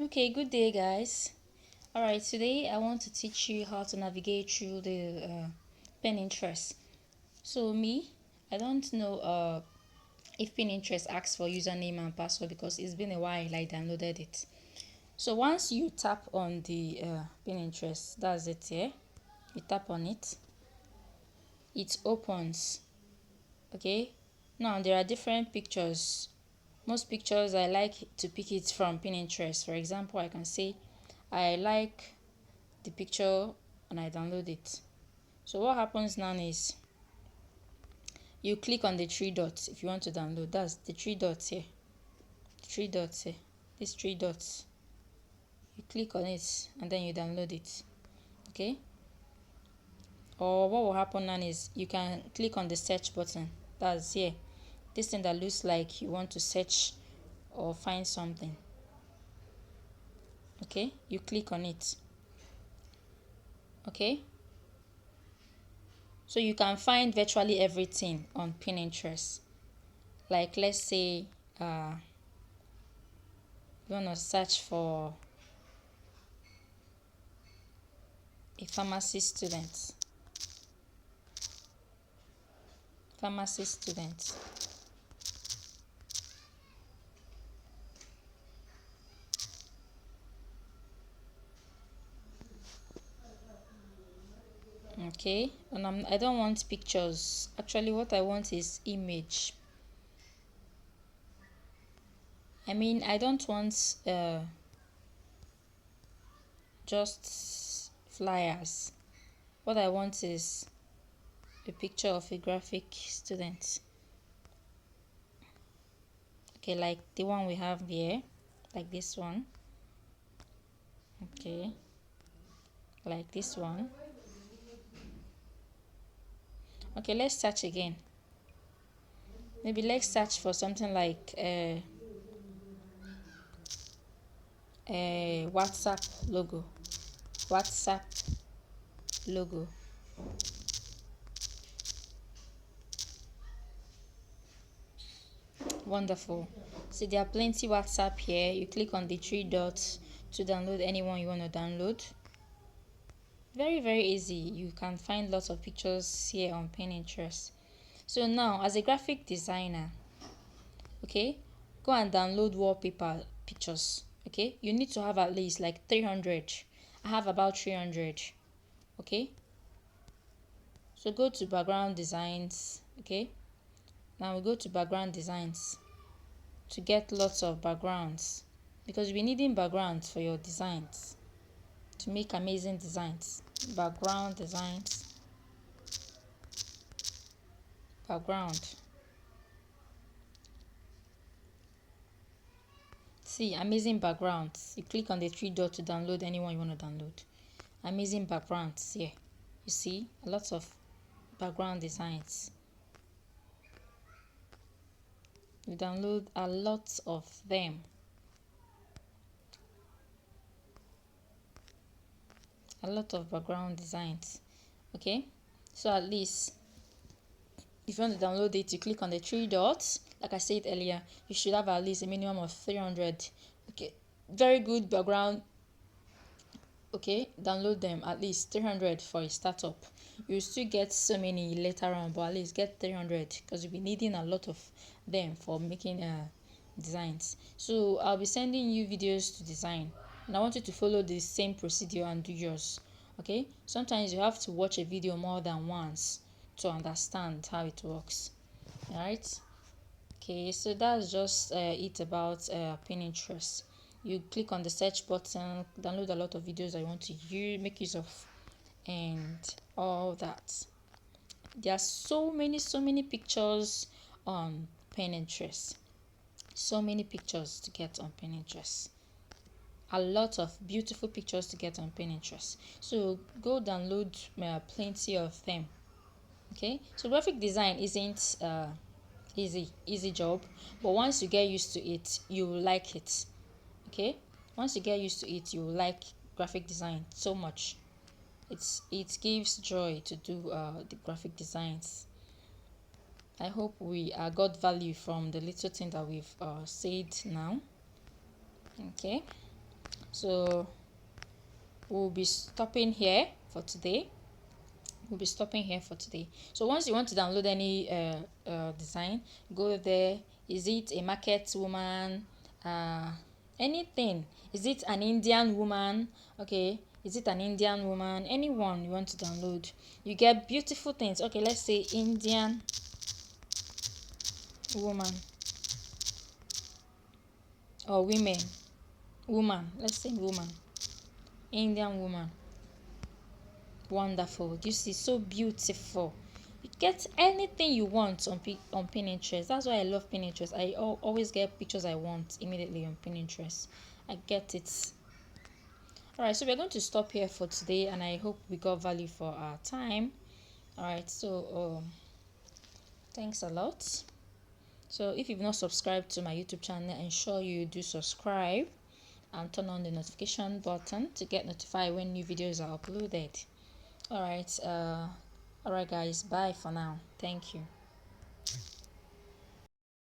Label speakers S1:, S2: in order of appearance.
S1: Okay, good day, guys. All right, today I want to teach you how to navigate through the Pinterest. So me, I don't know if Pinterest asks for username and password because it's been a while I downloaded it. So once you tap on the Pinterest, that's it here. You tap on it, it opens. Okay. Now there are different pictures. Most pictures I like to pick it from Pinterest. For example, I can say I like the picture and I download it. So what happens now is you click on the three dots if you want to download. That's the three dots here. Three dots here. These three dots. You click on it and then you download it. Okay? Or what will happen now is you can click on the search button. That's here. This thing that looks like you want to search or find something. Okay? You click on it. Okay? So you can find virtually everything on Pinterest. Like let's say you want to search for a pharmacy student. Pharmacy student. Okay, and I don't want pictures. Actually, what I want is image. I don't want just flyers. What I want is a picture of a graphic student. Okay, like the one we have here, like this one. Okay, like this one. Okay, let's search again. Maybe let's search for something like a WhatsApp logo. WhatsApp logo. Wonderful. So there are plenty WhatsApp here. You click on the three dots to download anyone you want to download. Very, very easy. You can find lots of pictures here on Pinterest. So now, as a graphic designer, okay, go and download wallpaper pictures. Okay, you need to have at least like 300. I have about 300. Okay, so go to background designs. Okay, now we go to background designs to get lots of backgrounds, because you'll be needing backgrounds for your designs to make amazing designs. Background designs, background. See, amazing backgrounds. You click on the three dots to download anyone you want to download. Amazing backgrounds here. You see a lot of background designs. You download a lot of them. A lot of background designs. Okay, so at least if you want to download it, you click on the three dots. Like I said earlier, you should have at least a minimum of 300. Okay, very good background. Okay, download them, at least 300 for a startup. You still get so many later on, but at least get 300 because you'll be needing a lot of them for making designs. So I'll be sending you videos to design, and I want you to follow the same procedure and do yours. Okay, sometimes you have to watch a video more than once to understand how it works. All right. Okay, so that's just it about Pinterest. You click on the search button, download a lot of videos that you want to make use of, and all that. There are so many pictures on Pinterest. So many pictures to get on Pinterest. A lot of beautiful pictures to get on Pinterest. So go download plenty of them. Okay, so graphic design isn't easy job, but once you get used to it, you will like it. Okay, once you get used to it, you will like graphic design so much. It gives joy to do the graphic designs. I hope we got value from the little thing that we've said now. Okay, So we'll be stopping here for today. So once you want to download any design, go there. Is it a market woman, anything? Is it an Indian woman? Okay, is it an Indian woman? Anyone you want to download, you get beautiful things. Okay, let's say Indian woman or woman, let's say woman, Indian woman. Wonderful. Do you see? So beautiful. You get anything you want on Pinterest. That's why I love Pinterest. I always get pictures I want immediately on Pinterest. I get it. All right, so we're going to stop here for today, and I hope we got value for our time. All right, so thanks a lot. So if you've not subscribed to my YouTube channel, ensure you do subscribe and turn on the notification button to get notified when new videos are uploaded. All right, guys, bye for now. Thank you.